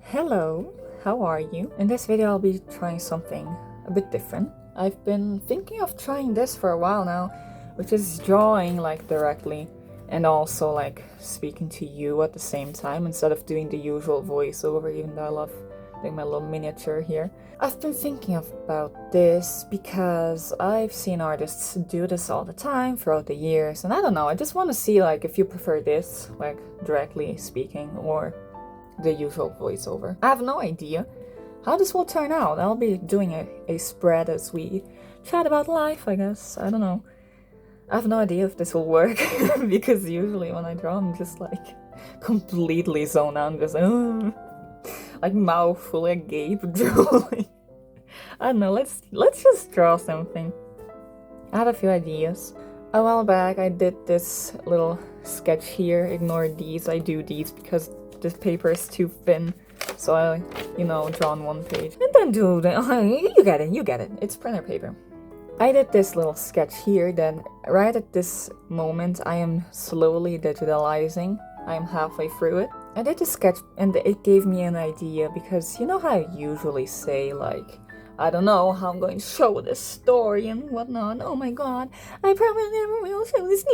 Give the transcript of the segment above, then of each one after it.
Hello, how are you? In this video I'll be trying something a bit different. I've been thinking of trying this for a while now, which is drawing like directly and also like speaking to you at the same time instead of doing the usual voiceover, even though I love doing my little miniature here. I've been thinking about this because I've seen artists do this all the time throughout the years, and I don't know, I just want to see like if you prefer this, like directly speaking, or the usual voiceover. I have no idea how this will turn out. I'll be doing a spread as we chat about life, I guess. I don't know. I have no idea if this will work because usually when I draw I'm just like completely zoned out and just like mouth fully agape drawing. I don't know, let's just draw something. I had a few ideas. A while back I did this little sketch here. Ignore these, I do these because this paper is too thin, so I, draw on one page. And then do the, you get it, it's printer paper. I did this little sketch here, then right at this moment I am slowly digitalizing. I am halfway through it. I did the sketch and it gave me an idea because you know how I usually say like, I don't know how I'm going to show this story and whatnot. Oh my god, I probably never will show this.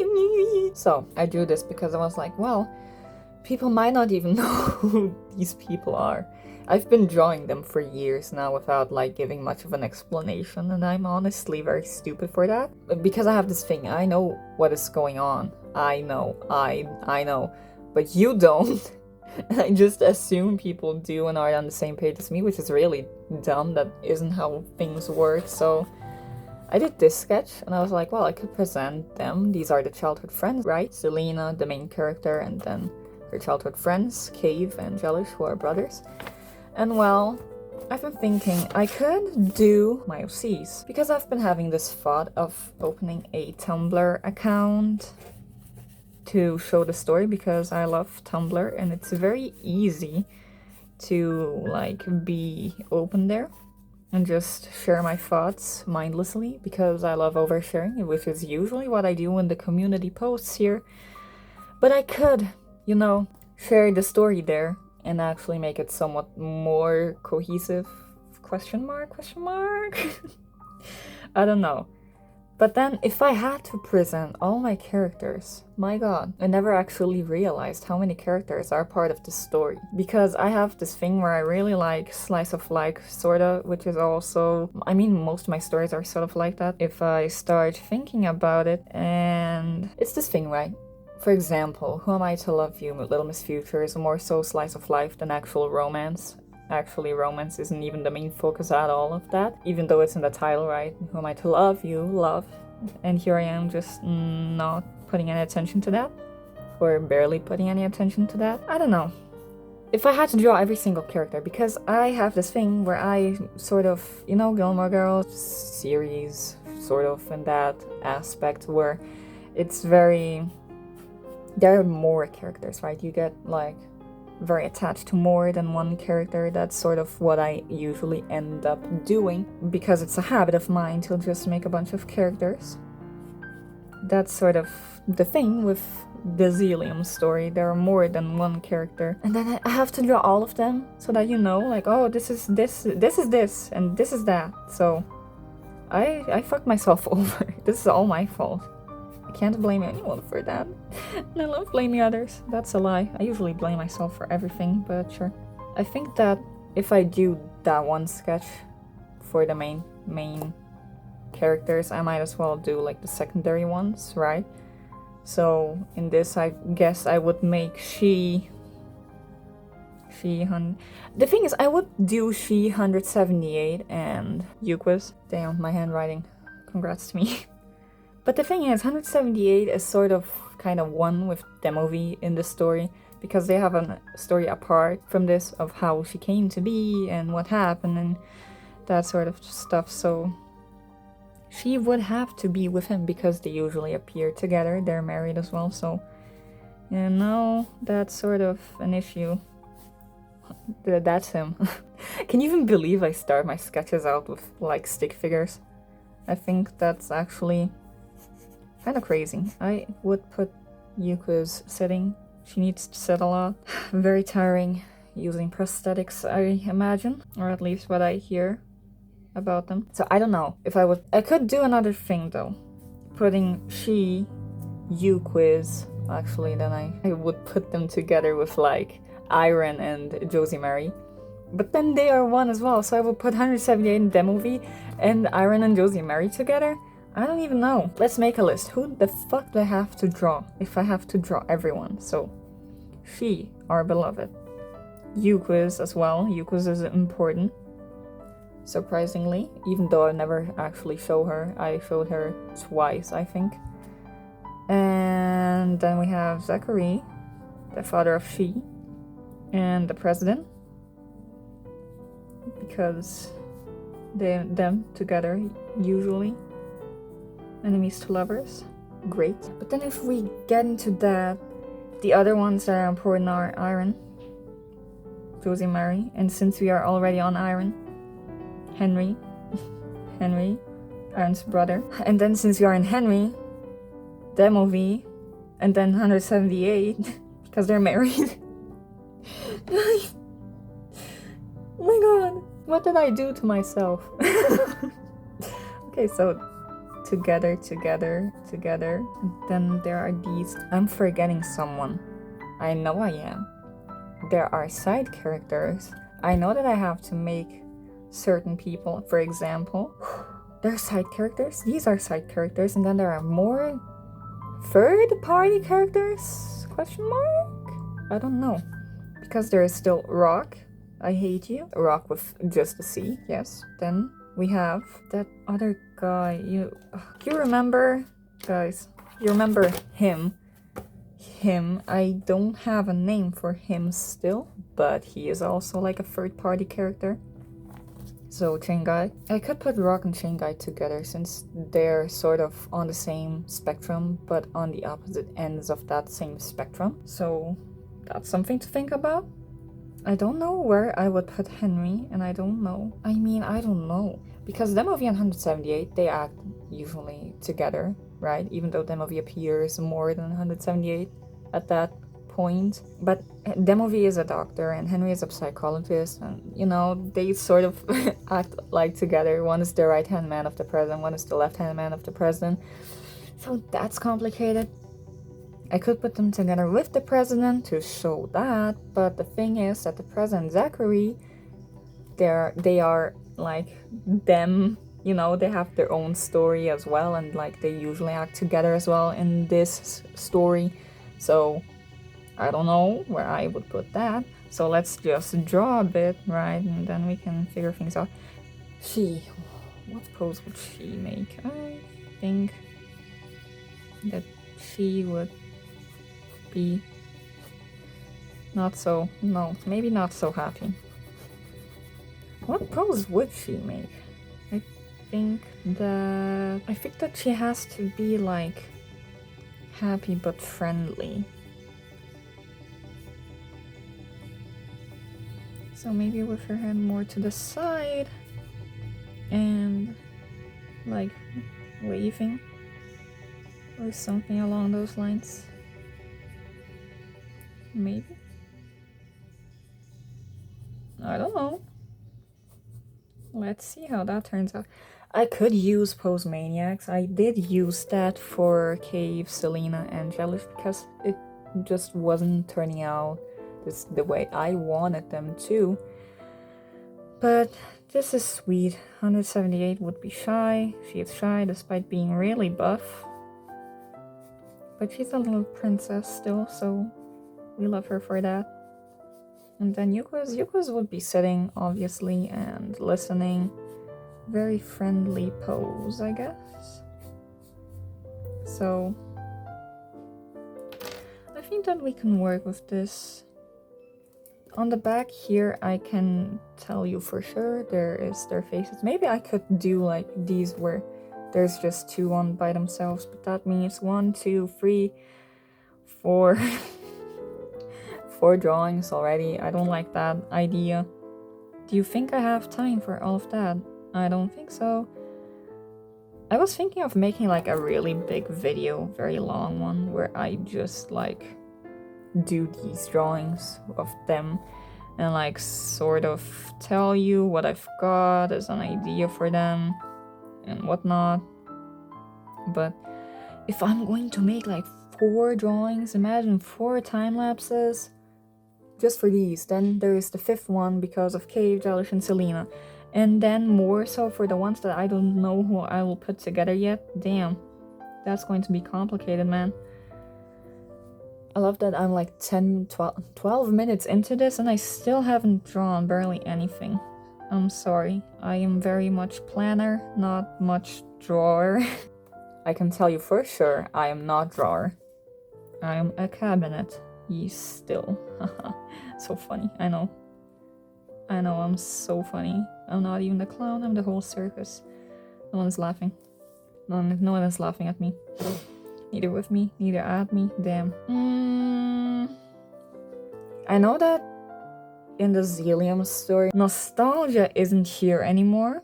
So I drew this because I was like, well, people might not even know who these people are. I've been drawing them for years now without like giving much of an explanation, and I'm honestly very stupid for that. Because I have this thing, I know what is going on. I know, but you don't. And I just assume people do and are on the same page as me, which is really dumb. That isn't how things work. So I did this sketch and I was like, well, I could present them. These are the childhood friends, right? Selena, the main character, and then her childhood friends, Cave and Jellish, who are brothers. And well, I've been thinking I could do my OCs because I've been having this thought of opening a Tumblr account to show the story because I love Tumblr and it's very easy to like be open there and just share my thoughts mindlessly because I love oversharing, which is usually what I do in the community posts here. But I could, share the story there and actually make it somewhat more cohesive, question mark? I don't know. But then if I had to present all my characters, my god, I never actually realized how many characters are part of the story. Because I have this thing where I really like slice of life, sorta, which is also, most of my stories are sort of like that if I start thinking about it. And it's this thing, right? For example, Who Am I to Love You, Little Miss Future is more so slice of life than actual romance. Actually, romance isn't even the main focus at all of that, even though it's in the title, right? Who am I to love you? Love. And here I am just not putting any attention to that, or barely putting any attention to that. I don't know. If I had to draw every single character, because I have this thing where I sort of, Gilmore Girls series, sort of in that aspect where it's very... There are more characters, right? You get like very attached to more than one character. That's sort of what I usually end up doing because it's a habit of mine to just make a bunch of characters. That's sort of the thing with the Zelium story. There are more than one character, and then I have to draw all of them so that like, oh, this is this, and this is that. So I fucked myself over. This is all my fault. Can't blame anyone for that. And I love blaming others. That's a lie. I usually blame myself for everything, but sure. I think that if I do that one sketch for the main characters, I might as well do like the secondary ones, right? So in this, I guess I would make the thing is, I would do She 178 and Euquis. Damn, my handwriting. Congrats to me. But the thing is, 178 is sort of kind of one with Demovie in the story because they have a story apart from this of how she came to be and what happened and that sort of stuff. So she would have to be with him because they usually appear together. They're married as well, so that's sort of an issue. That's him. Can you even believe I start my sketches out with like stick figures? I think that's actually kind of crazy. I would put Yuko's sitting. She needs to sit a lot. Very tiring. using prosthetics, I imagine, or at least what I hear about them. So I don't know if I could do another thing though, putting she, you quiz. Actually, then I would put them together with like Iron and Josie Mary. But then they are one as well, so I will put 178 in Demovie and Iron and Josie Mary together. I don't even know. Let's make a list. Who the fuck do I have to draw if I have to draw everyone? So, she, our beloved. Quiz as well. Quiz is important. Surprisingly, even though I never actually show her. I showed her twice, I think. And then we have Zachary, the father of she, and the president. Because them together, usually. Enemies to lovers. Great. But then if we get into that, the other ones that are important are Iron, Josie Mary, and since we are already on Iron, Henry, Iron's brother. And then since we are in Henry, Demovie, and then 178, because they're married. Oh my god, what did I do to myself? Okay, so together. And then there are these. I'm forgetting someone. I know I am. There are side characters. I know that I have to make certain people, for example. They're side characters. These are side characters, and then there are more third-party characters? Question mark? I don't know. Because there is still Rock. I hate you. Rock with just a C, yes. Then we have that other guy. You remember, guys? You remember him? I don't have a name for him still, but he is also like a third-party character. So Chain Guy. I could put Rock and Chain Guy together since they're sort of on the same spectrum, but on the opposite ends of that same spectrum. So that's something to think about. I don't know where I would put Henry, and I don't know. I don't know. Because Demovie and 178, they act usually together, right? Even though Demovie appears more than 178 at that point. But Demovie is a doctor, and Henry is a psychologist, and, you know, they sort of act like together. One is the right-hand man of the president, one is the left-hand man of the president. So that's complicated. I could put them together with the president to show that, but the thing is that the president Zachary, they are like them, you know, they have their own story as well, and like they usually act together as well in this story. So I don't know where I would put that. So let's just draw a bit, right, and then we can figure things out. What pose would she make? I think that she would be maybe not so happy. What pose would she make? I think that she has to be like happy but friendly. So maybe with her head more to the side and like waving or something along those lines. Maybe. I don't know. Let's see how that turns out. I could use Pose Maniacs. I did use that for Cave, Selena, and Jealous because it just wasn't turning out the way I wanted them to. But this is sweet. 178 would be shy. She is shy despite being really buff. But she's a little princess still, so we love her for that. And then Yuko's would be sitting, obviously, and listening. Very friendly pose, I guess. So I think that we can work with this. On the back here, I can tell you for sure there is their faces. Maybe I could do like these where there's just two on by themselves, but that means 1, 2, 3, 4 4 drawings already. I don't like that idea. Do you think I have time for all of that? I don't think so. I was thinking of making like a really big video, very long one, where I just like do these drawings of them and like sort of tell you what I've got as an idea for them and whatnot. But if I'm going to make like 4 drawings, imagine 4 time lapses just for these. Then there's the 5th one because of Cave, Jellish, and Selena. And then more so for the ones that I don't know who I will put together yet. Damn, that's going to be complicated, man. I love that I'm like 12 minutes into this and I still haven't drawn barely anything. I'm sorry, I am very much planner, not much drawer. I can tell you for sure, I am not drawer. I am a cabinet. Ye still. So funny, I know. I know, I'm so funny. I'm not even the clown, I'm the whole circus. No one is laughing. No one is laughing at me. Neither with me, neither at me. Damn. I know that in the Zelium story, Nostalgia isn't here anymore.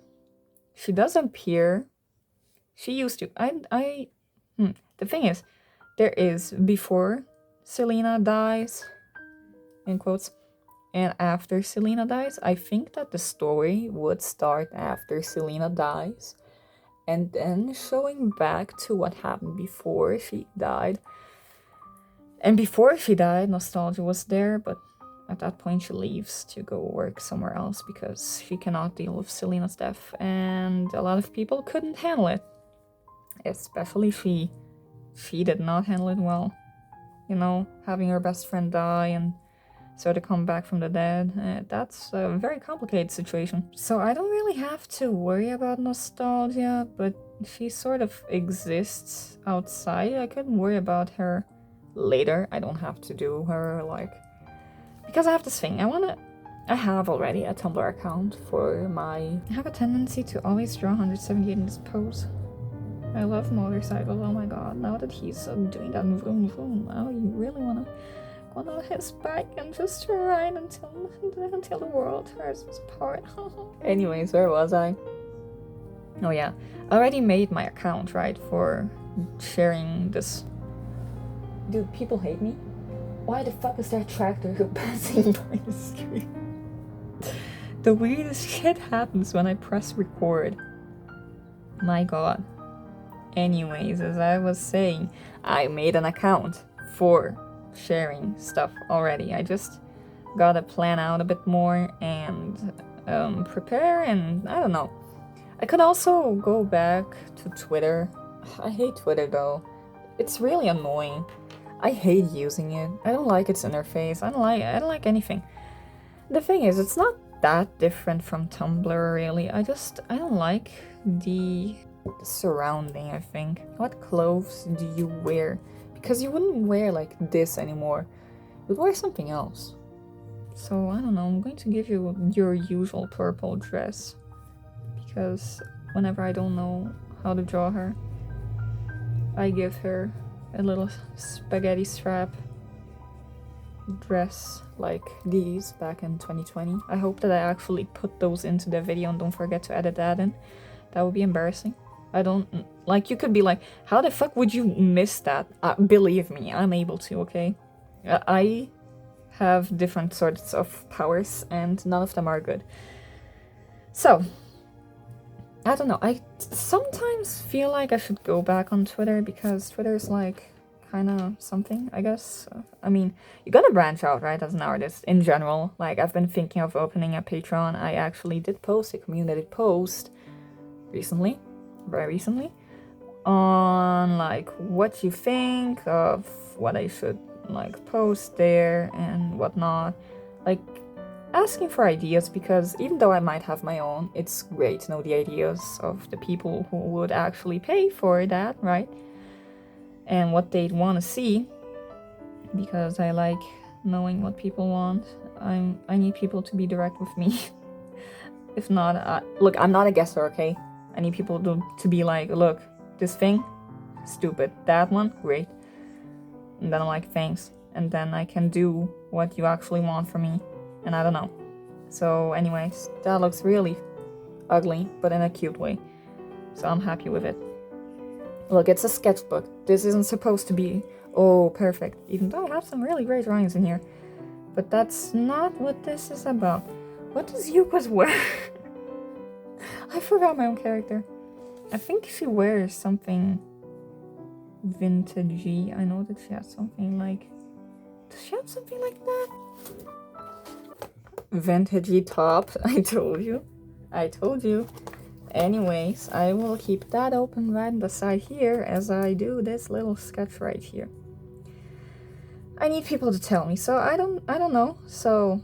She does appear. She used to. The thing is, there is before Selena dies, in quotes, and after Selena dies. I think that the story would start after Selena dies, and then showing back to what happened before she died. And before she died, Nostalgia was there, but at that point she leaves to go work somewhere else because she cannot deal with Selena's death, and a lot of people couldn't handle it. Especially she. She did not handle it well. You know, having her best friend die and so to come back from the dead, that's a very complicated situation. So I don't really have to worry about Nostalgia, but she sort of exists outside. I couldn't worry about her later. I don't have to do her, like... Because I have this thing, I have already a Tumblr account for my... I have a tendency to always draw 178 in this pose. I love motorcycles, oh my god, now that he's doing that vroom vroom, now you really wanna go on his bike and just ride until the world tears us apart. Anyways, where was I? Oh yeah, I already made my account, right, for sharing this. Dude, people hate me. Why the fuck is that tractor passing by the street? The weirdest shit happens when I press record. My god. Anyways, as I was saying, I made an account for sharing stuff already. I just gotta plan out a bit more and prepare, and I don't know. I could also go back to Twitter. I hate Twitter though. It's really annoying. I hate using it. I don't like its interface. I don't like anything. The thing is, it's not that different from Tumblr really. I don't like the surrounding, I think. What clothes do you wear? Because you wouldn't wear like this anymore. You'd wear something else. So I don't know, I'm going to give you your usual purple dress. Because whenever I don't know how to draw her, I give her a little spaghetti strap dress like these back in 2020. I hope that I actually put those into the video and don't forget to edit that in. That would be embarrassing. I don't, like, you could be like, how the fuck would you miss that? Believe me, I'm able to, okay? I have different sorts of powers and none of them are good. So, I don't know, I sometimes feel like I should go back on Twitter because Twitter is like kind of something, I guess. I mean, you gotta branch out, right, as an artist in general. Like, I've been thinking of opening a Patreon. I actually did post a community post recently, very recently, on like what you think of what I should like post there and whatnot, like asking for ideas, because even though I might have my own, it's great to know the ideas of the people who would actually pay for that, right, and what they'd want to see, because I like knowing what people want. I need people to be direct with me. If not, look, I'm not a guesser, okay? I need people to be like, look, this thing, stupid. That one, great. And then I'm like, thanks. And then I can do what you actually want from me. And I don't know. So anyways, that looks really ugly, but in a cute way. So I'm happy with it. Look, it's a sketchbook. This isn't supposed to be, oh, perfect. Even though I have some really great drawings in here. But that's not what this is about. What does Yuka's wear? I forgot my own character. I think she wears something vintagey. I know that she has something like... Does she have something like that? Vintagey top. I told you. I told you. Anyways, I will keep that open right beside here as I do this little sketch right here. I need people to tell me, so I don't know. So,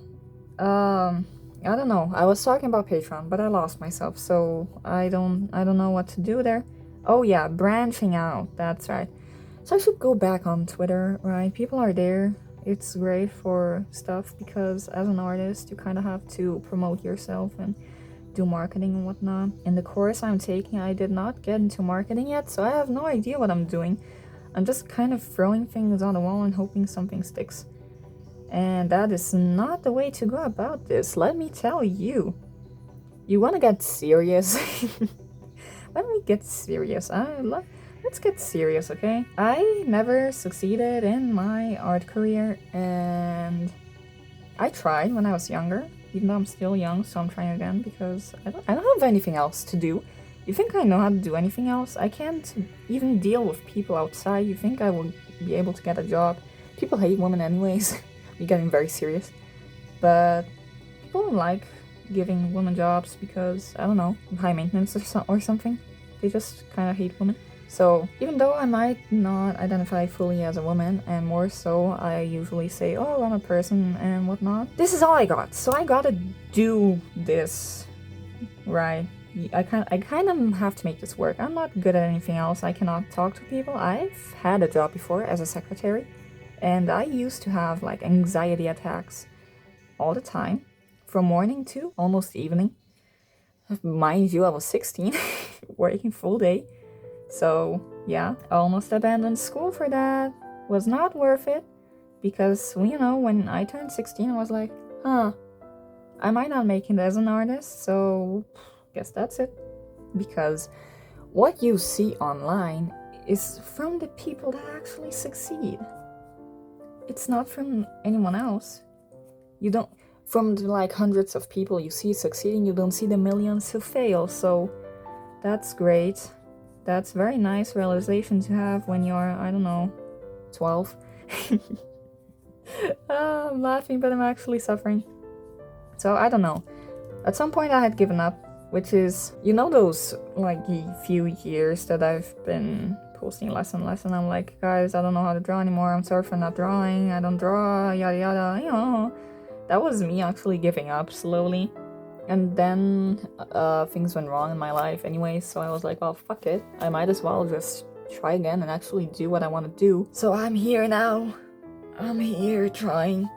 I don't know. I was talking about Patreon, but I lost myself, so I don't know what to do there. Oh yeah, branching out. That's right. So I should go back on Twitter, right? People are there. It's great for stuff because as an artist, you kind of have to promote yourself and do marketing and whatnot. In the course I'm taking, I did not get into marketing yet, so I have no idea what I'm doing. I'm just kind of throwing things on the wall and hoping something sticks. And that is not the way to go about this, let me tell you. You want to get serious? Let me get serious. Let's get serious, okay? I never succeeded in my art career, and I tried when I was younger, even though I'm still young, so I'm trying again because I don't have anything else to do. You think I know how to do anything else? I can't even deal with people outside. You think I will be able to get a job? People hate women anyways. We're getting very serious. But people don't like giving women jobs because, I don't know, high maintenance or something. They just kind of hate women. So even though I might not identify fully as a woman, and more so I usually say, oh, I'm a person and whatnot, this is all I got. So I gotta do this, right? I kind of have to make this work. I'm not good at anything else. I cannot talk to people. I've had a job before as a secretary, and I used to have like anxiety attacks all the time, from morning to almost evening. Mind you, I was 16, working full day. So yeah, I almost abandoned school for that. Was not worth it, because you know, when I turned 16, I was like, I might not make it as an artist, so guess that's it. Because what you see online is from the people that actually succeed. It's not from anyone else. You don't, from the like hundreds of people you see succeeding, you don't see the millions who fail. So that's great. That's very nice realization to have when you're, I don't know, 12. I'm laughing, but I'm actually suffering. So I don't know. At some point I had given up, which is, you know, those like few years that I've been posting less and less, and I'm like, guys, I don't know how to draw anymore. I'm sorry for not drawing. I don't draw, yada yada. You know, that was me actually giving up slowly. And then things went wrong in my life anyway, so I was like, well, fuck it. I might as well just try again and actually do what I want to do. So I'm here now. I'm here trying.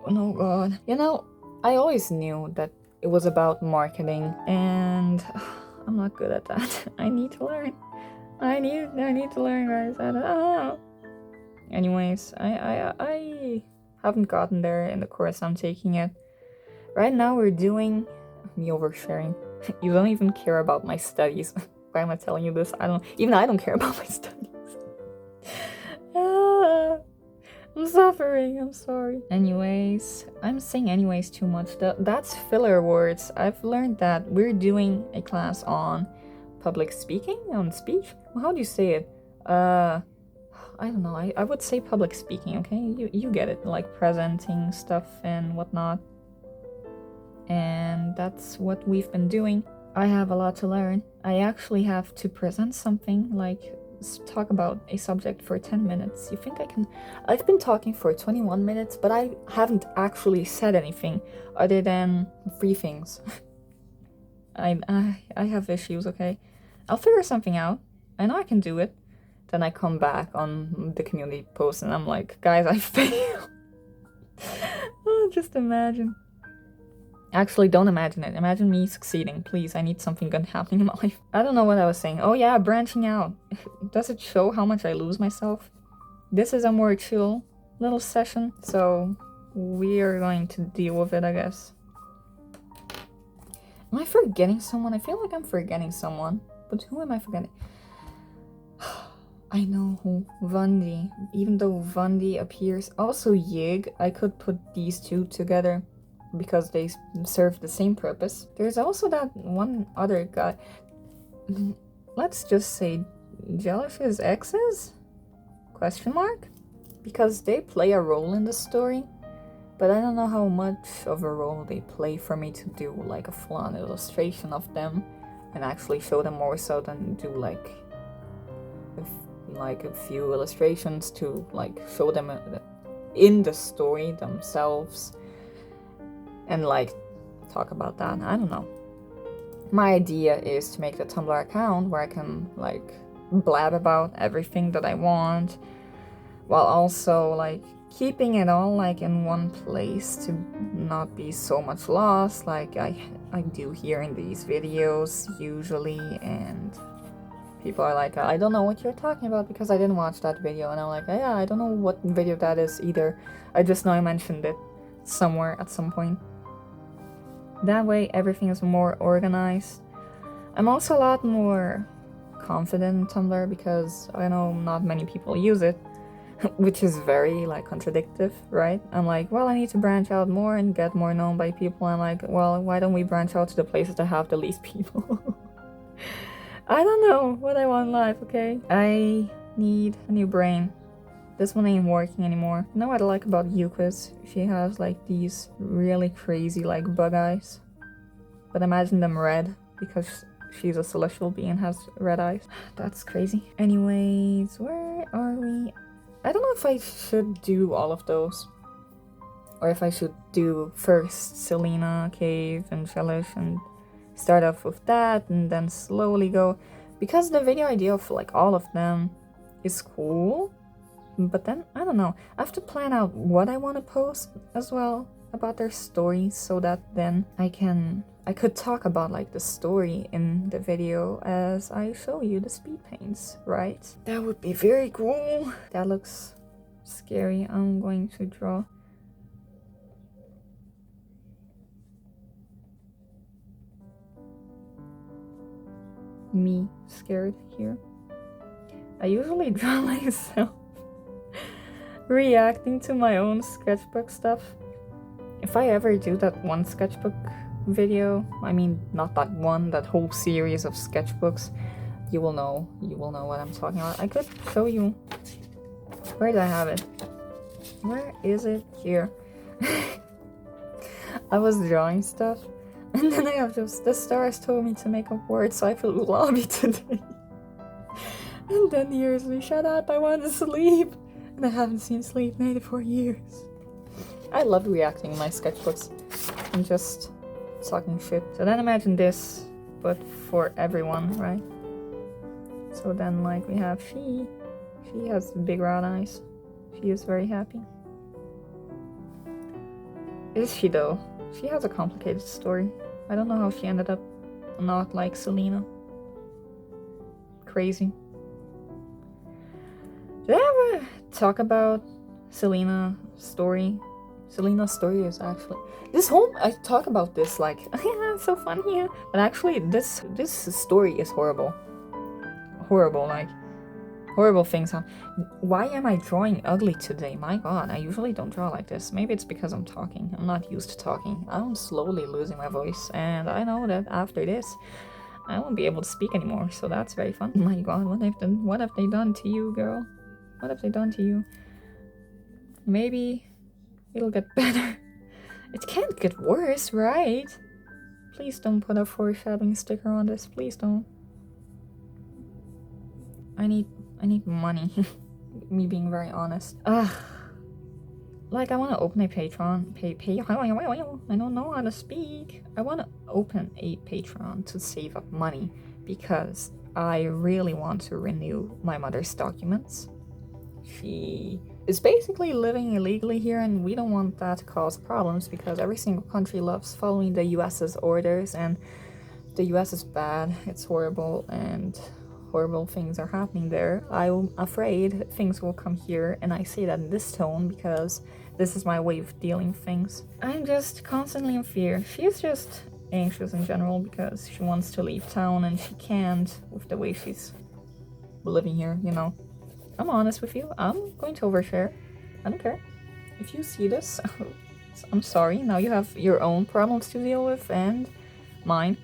Oh no god. You know, I always knew that it was about marketing, and I'm not good at that. I need to learn. I need to learn, guys. I don't know. Anyways, I haven't gotten there in the course I'm taking it. Right now we're doing me oversharing. You don't even care about my studies. Why am I telling you this? I don't care about my studies. I'm suffering, I'm sorry. Anyways, I'm saying anyways too much. That's filler words. I've learned that we're doing a class on public speaking, on speech. Well, how do you say it? I don't know. I would say public speaking, okay? You get it, like presenting stuff and whatnot. And that's what we've been doing. I have a lot to learn. I actually have to present something, like talk about a subject for 10 minutes. You think I can? I've been talking for 21 minutes, but I haven't actually said anything other than 3 things. I have issues, okay? I'll figure something out. I know I can do it. Then I come back on the community post and I'm like, guys, I failed. Oh, just imagine. Actually, don't imagine it. Imagine me succeeding. Please, I need something good happening in my life. I don't know what I was saying. Oh yeah, branching out. Does it show how much I lose myself? This is a more chill little session, so we are going to deal with it, I guess. Am I forgetting someone? I feel like I'm forgetting someone. But who am I forgetting? I know who. Vandi. Even though Vandi appears... Also Yig. I could put these two together because they serve the same purpose. There's also that one other guy. Let's just say Jellyfish's exes? Question mark? Because they play a role in the story. But I don't know how much of a role they play for me to do like a full-on illustration of them and actually show them more so than do like a few illustrations to like show them in the story themselves and like talk about that. I don't know. My idea is to make the Tumblr account where I can like blab about everything that I want while also like keeping it all like in one place to not be so much lost like I do here in these videos usually, and people are like, I don't know what you're talking about because I didn't watch that video, and I'm like, yeah, I don't know what video that is either. I just know I mentioned it somewhere at some point. That way everything is more organized. I'm also a lot more confident in Tumblr because I know not many people use it, which is very like contradictive, right? I'm like, well, I need to branch out more and get more known by people. I'm like, well, why don't we branch out to the places that have the least people? I don't know what I want in life, okay? I need a new brain. This one ain't working anymore. You know what I like about Yuka's? She has like these really crazy like bug eyes. But imagine them red because she's a celestial being and has red eyes. That's crazy. Anyways, where are we? I don't know if I should do all of those. Or if I should do first Selena, Cave, and Shelish and start off with that and then slowly go. Because the video idea of like all of them is cool. But then, I don't know, I have to plan out what I want to post as well about their stories so that then I could talk about like the story in the video as I show you the speed paints, right? That would be very cool. That looks scary. I'm going to draw. Me scared here. I usually draw myself reacting to my own sketchbook stuff. If I ever do that one sketchbook video, I mean not that one, that whole series of sketchbooks, you will know what I'm talking about. I could show you. Where did I have it? Where is it? Here. I was drawing stuff and then I have just the stars told me to make a word so I flew lobby today. And then here's me, shut up, I want to sleep. And I haven't seen sleep made for years. I love reacting in my sketchbooks and just talking shit. So then imagine this, but for everyone, right? So then like we have she has big round eyes. She is very happy. Is she though? She has a complicated story. I don't know how she ended up not like Selena. Crazy. Did I ever talk about Selena's story? Selena's story is actually... I talk about this like, yeah, it's so fun here. But actually, this story is horrible. Horrible, like, horrible things happen. Why am I drawing ugly today? My god, I usually don't draw like this. Maybe it's because I'm talking. I'm not used to talking. I'm slowly losing my voice. And I know that after this, I won't be able to speak anymore. So that's very fun. My god, what have they done to you, girl? What have they done to you? Maybe it'll get better. It can't get worse, right? Please don't put a foreshadowing sticker on this. Please don't. I need money. Me being very honest. Like I want to open a Patreon. I don't know how to speak. I want to open a Patreon to save up money because I really want to renew my mother's documents. She is basically living illegally here and we don't want that to cause problems because every single country loves following the US's orders and the US is bad, it's horrible, and horrible things are happening there. I'm afraid things will come here, and I say that in this tone because this is my way of dealing with things. I'm just constantly in fear. She's just anxious in general because she wants to leave town and she can't with the way she's living here, you know. I'm honest with you. I'm going to overshare. I don't care. If you see this, I'm sorry. Now you have your own problems to deal with and mine.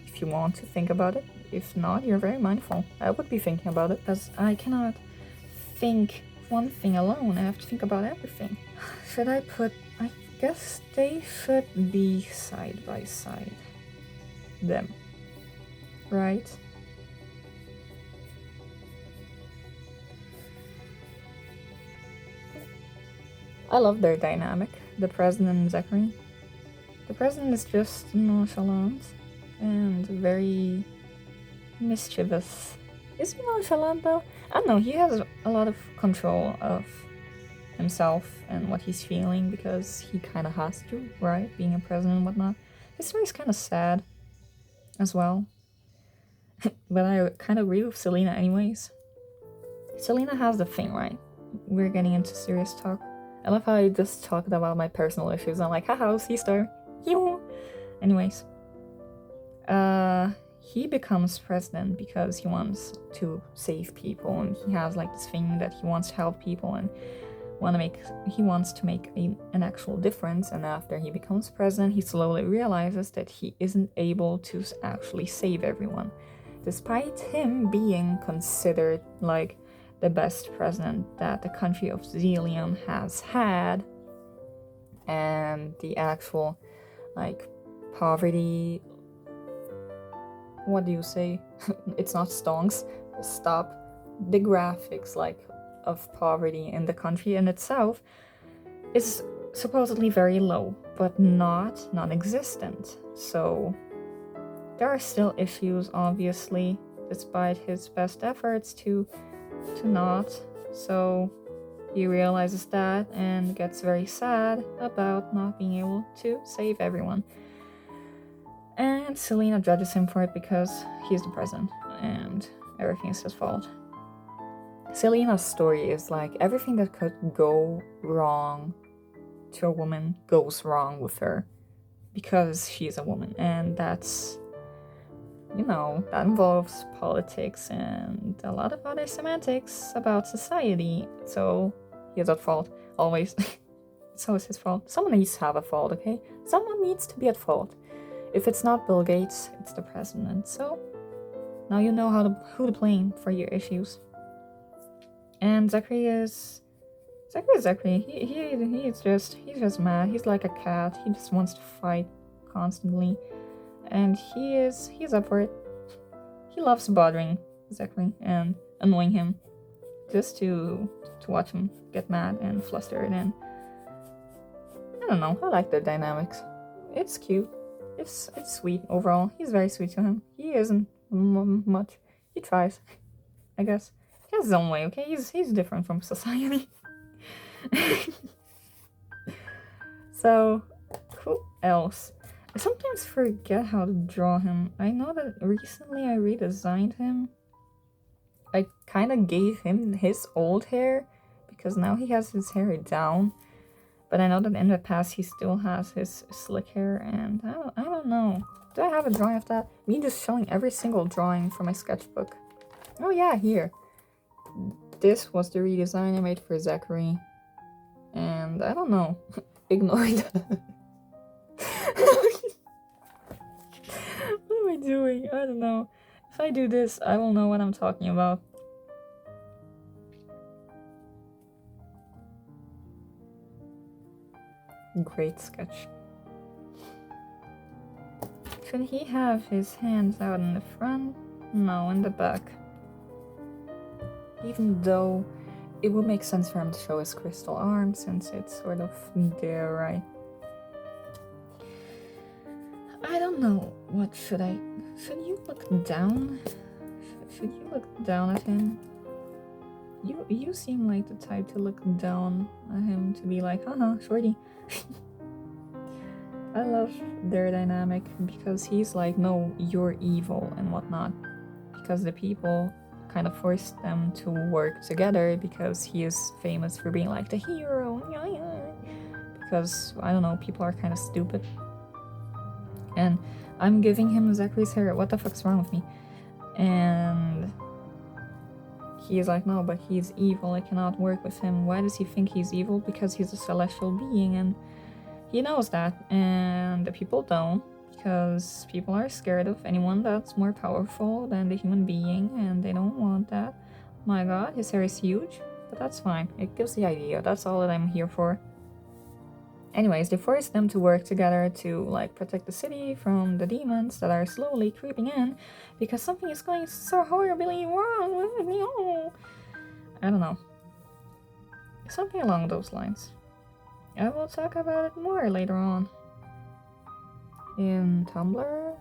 If you want to think about it. If not, you're very mindful. I would be thinking about it because I cannot think one thing alone. I have to think about everything. Should I put... I guess they should be side by side. Them. Right? I love their dynamic. The president and Zachary. The president is just nonchalant and very mischievous. Is he nonchalant though? I don't know, he has a lot of control of himself and what he's feeling because he kind of has to, right? Being a president and whatnot. His story's kind of sad as well. But I kind of agree with Selena anyways. Selena has the thing, right? We're getting into serious talk. I love how I just talked about my personal issues. I'm like, haha, C-star. Anyways. He becomes president because he wants to save people, and he has like this thing that he wants to help people and he wants to make an actual difference. And after he becomes president, he slowly realizes that he isn't able to actually save everyone, despite him being considered like the best president that the country of Zelium has had, and the actual like poverty, what do you say? It's not stonks. Stop. The graphics like of poverty in the country in itself is supposedly very low, but not non-existent. So there are still issues, obviously, despite his best efforts to not. So he realizes that and gets very sad about not being able to save everyone. And Selena judges him for it because he's the president and everything is his fault. Selena's story is like everything that could go wrong to a woman goes wrong with her because she's a woman. And that's, that involves politics and a lot of other semantics about society. So he's at fault, always. It's always his fault. Someone needs to have a fault, okay? Someone needs to be at fault. If it's not Bill Gates, it's the president. So now you know who to blame for your issues. And Zachary. He's just mad. He's like a cat. He just wants to fight constantly, and he's up for it. He loves bothering Zachary and annoying him, just to watch him get mad and flustered. And I don't know. I like their dynamics. It's cute. It's sweet overall. He's very sweet to him. He isn't much. He tries, I guess. He has his own way, okay? He's different from society. So, who else? I sometimes forget how to draw him. I know that recently I redesigned him. I kind of gave him his old hair because now he has his hair down. But I know that in the past he still has his slick hair, and I don't know. Do I have a drawing of that? Me just showing every single drawing from my sketchbook. Oh yeah, here. This was the redesign I made for Zachary. And I don't know. Ignore that. What am I doing? I don't know. If I do this, I will know what I'm talking about. Great sketch. Should he have his hands out in the front? No, in the back. Even though it would make sense for him to show his crystal arm since it's sort of there, right? I don't know. What should you look down? Should you look down at him? You seem like the type to look down at him, to be like, haha, shorty. I love their dynamic because he's like, no, you're evil and whatnot. Because the people kind of forced them to work together because he is famous for being like the hero. Because, I don't know, people are kind of stupid. And I'm giving him Zachary's hair. What the fuck's wrong with me? And he is like, no, but he's evil, I cannot work with him. Why does he think he's evil? Because he's a celestial being, and he knows that, and the people don't, because people are scared of anyone that's more powerful than the human being, and they don't want that. My god, his hair is huge, but that's fine. It gives the idea. That's all that I'm here for. Anyways, they force them to work together to, like, protect the city from the demons that are slowly creeping in, because something is going so horribly wrong with me. I don't know. Something along those lines. I will talk about it more later on. In Tumblr,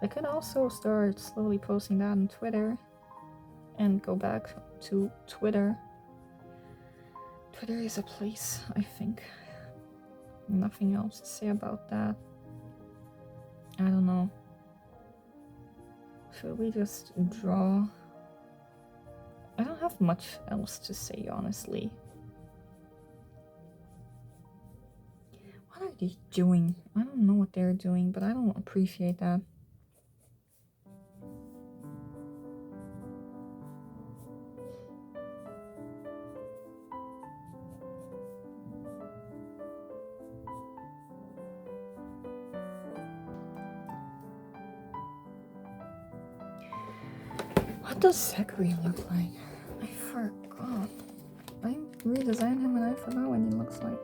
I could also start slowly posting that on Twitter and go back to Twitter. Twitter is a place, I think. Nothing else to say about that. I don't know. Should we just draw? I don't have much else to say, honestly. What are they doing? I don't know what they're doing, but I don't appreciate that. What does Zachary look like? I forgot. I redesigned him and I forgot what he looks like.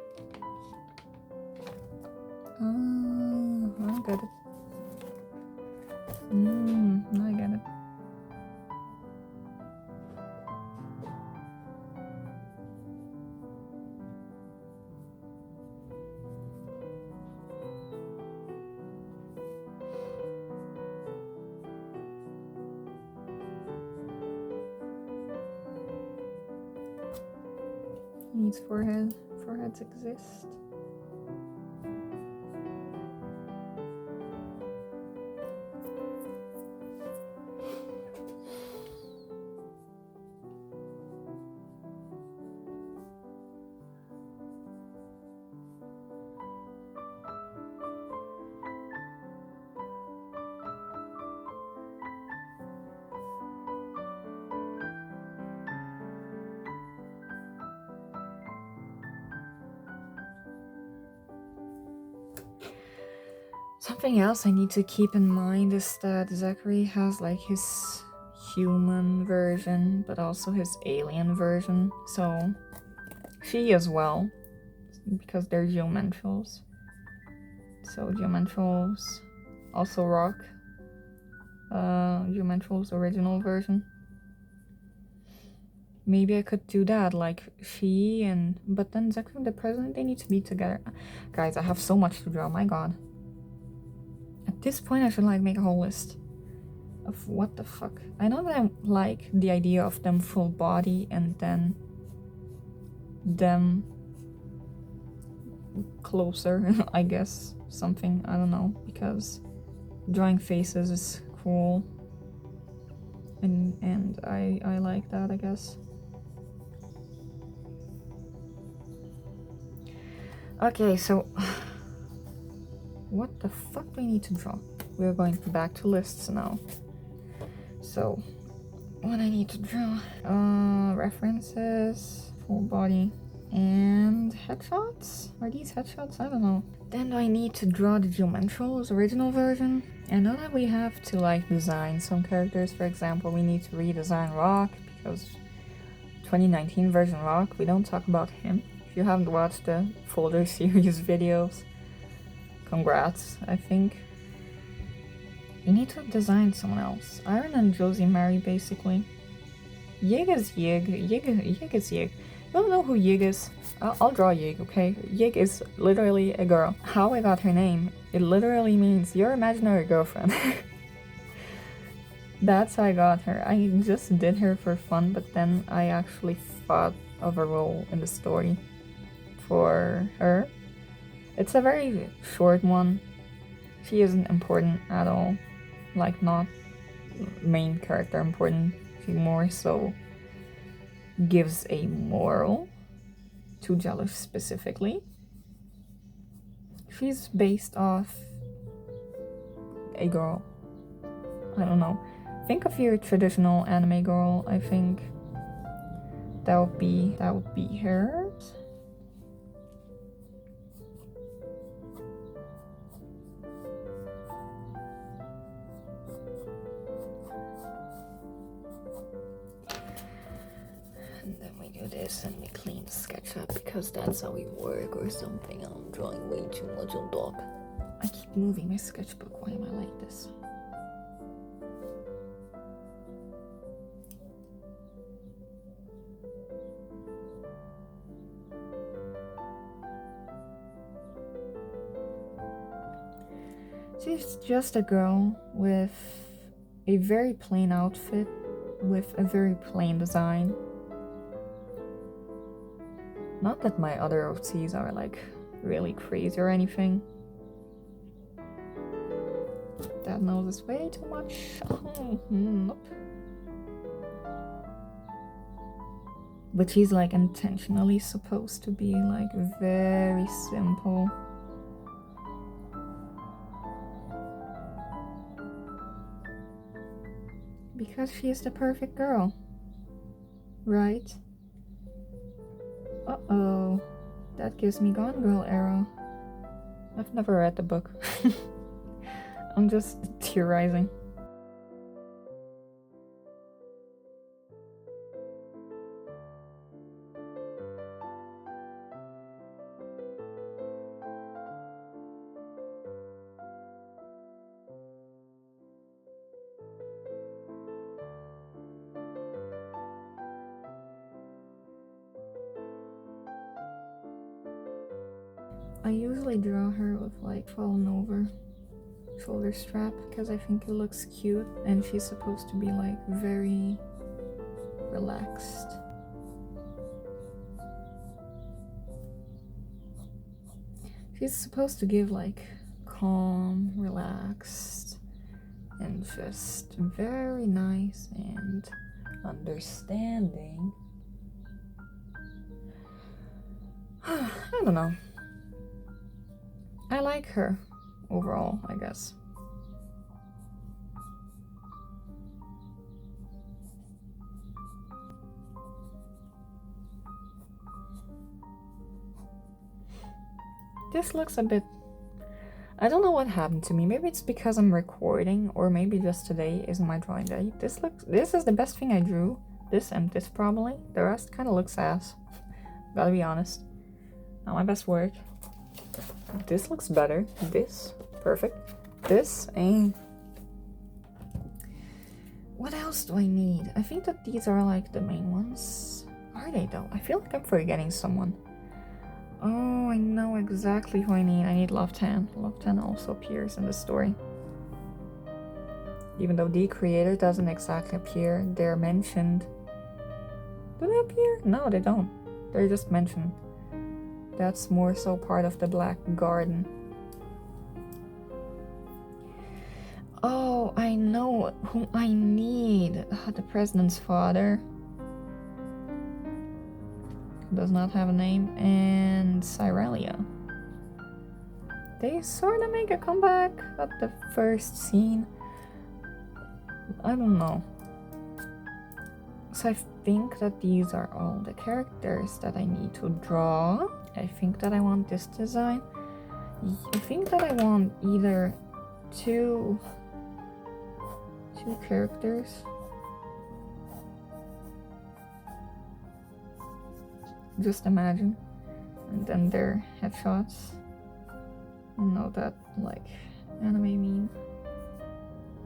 I get it. I get it. He needs forehead. Foreheads exist. Something else I need to keep in mind is that Zachary has like his human version, but also his alien version. So she as well, because they're geometrals. So geometrals also rock. Geometrals original version. Maybe I could do that, like she and... But then Zachary and the president, they need to be together. Guys, I have so much to draw, my god. At this point, I should like make a whole list of what the fuck. I know that I like the idea of them full body and then them closer, I guess, something, I don't know, because drawing faces is cool and I like that, I guess. Okay, so what the fuck do I need to draw? We're going back to lists now. So, what I need to draw? References, full body, and headshots? Are these headshots? I don't know. Then do I need to draw the Geometrals original version? I know that we have to like design some characters. For example, we need to redesign Rock because 2019 version Rock, we don't talk about him. If you haven't watched the Folder series videos, congrats, I think. You need to design someone else. Iron and Josie marry, basically. Yig is Yig. Yig is Yig. You don't know who Yig is? I'll draw Yig, okay? Yig is literally a girl. How I got her name, it literally means your imaginary girlfriend. That's how I got her. I just did her for fun, but then I actually thought of a role in the story for her. It's a very short one. She isn't important at all. Like, not main character important. She more so gives a moral to Jealous specifically. She's based off a girl. I don't know. Think of your traditional anime girl. I think that would be hers. And then we do this and we clean SketchUp because that's how we work or something. I'm drawing way too much on top. I keep moving my sketchbook. Why am I like this? She's just a girl with a very plain outfit with a very plain design. Not that my other OCs are like really crazy or anything. That nose is way too much. Oh, nope. But she's like intentionally supposed to be like very simple. Because she is the perfect girl, right? Uh-oh, that gives me Gone Girl arrow. I've never read the book. I'm just theorizing. I usually draw her with like fallen over shoulder strap because I think it looks cute and she's supposed to be like very relaxed. She's supposed to give like calm, relaxed, and just very nice and understanding. I don't know. I like her overall, I guess. This looks a bit... I don't know what happened to me. Maybe it's because I'm recording, or maybe just today isn't my drawing day. This is the best thing I drew. This and this probably. The rest kind of looks ass. Gotta be honest. Not my best work. This looks better. This, perfect. This, what else do I need? I think that these are like the main ones. Are they though? I feel like I'm forgetting someone. Oh, I know exactly who I need. I need Love 10. Love 10 also appears in the story. Even though the creator doesn't exactly appear, they're mentioned. Do they appear? No, they don't. They're just mentioned. That's more so part of the Black Garden. Oh, I know who I need. The president's father. Does not have a name. And Cyrelia. They sort of make a comeback at the first scene. I don't know. So I think that these are all the characters that I need to draw. I think that I want this design. I think that I want either two characters. Just imagine. And then their headshots. You know that like anime meme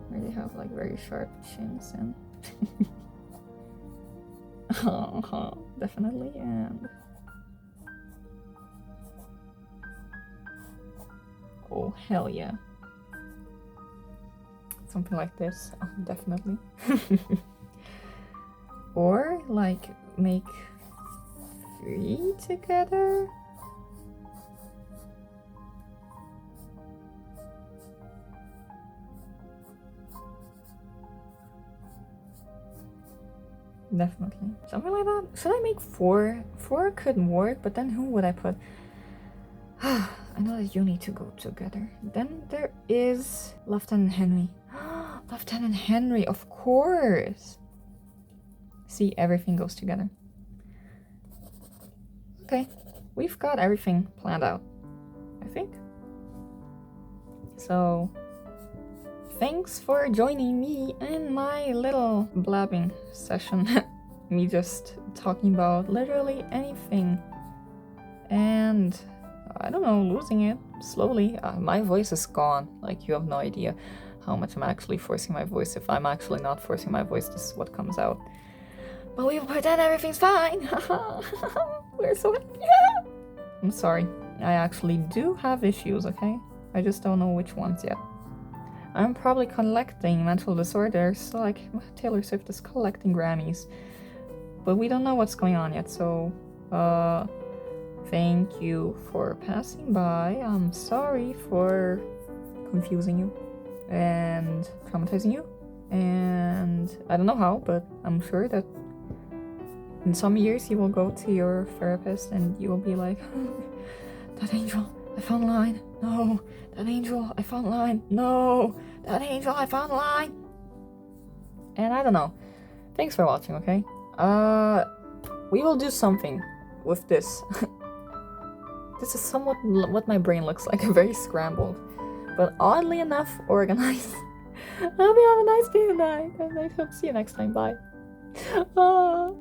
where they have like very sharp chins and definitely. And oh hell yeah, something like this. Oh, definitely. Or like make 3 together. Definitely. Something like that. Should I make 4? 4 could work, but then who would I put? I know that you need to go together. Then there is Lieutenant Henry. Lieutenant Henry, of course! See, everything goes together. Okay, we've got everything planned out, I think. So, thanks for joining me in my little blabbing session. Me just talking about literally anything. And, I don't know, losing it slowly. My voice is gone. Like, you have no idea how much I'm actually forcing my voice. If I'm actually not forcing my voice, this is what comes out. But we will pretend everything's fine. We're so happy. I'm sorry. I actually do have issues, okay? I just don't know which ones yet. I'm probably collecting mental disorders, like Taylor Swift is collecting Grammys. But we don't know what's going on yet, so thank you for passing by. I'm sorry for confusing you and traumatizing you. And I don't know how, but I'm sure that in some years you will go to your therapist and you will be like, that angel, I found a line. No, that angel, I found a line. No, that angel, I found a line. And I don't know. Thanks for watching, okay? We will do something with this. This is somewhat what my brain looks like, very scrambled. But oddly enough, organized. I hope you have a nice day tonight, and I hope to see you next time. Bye.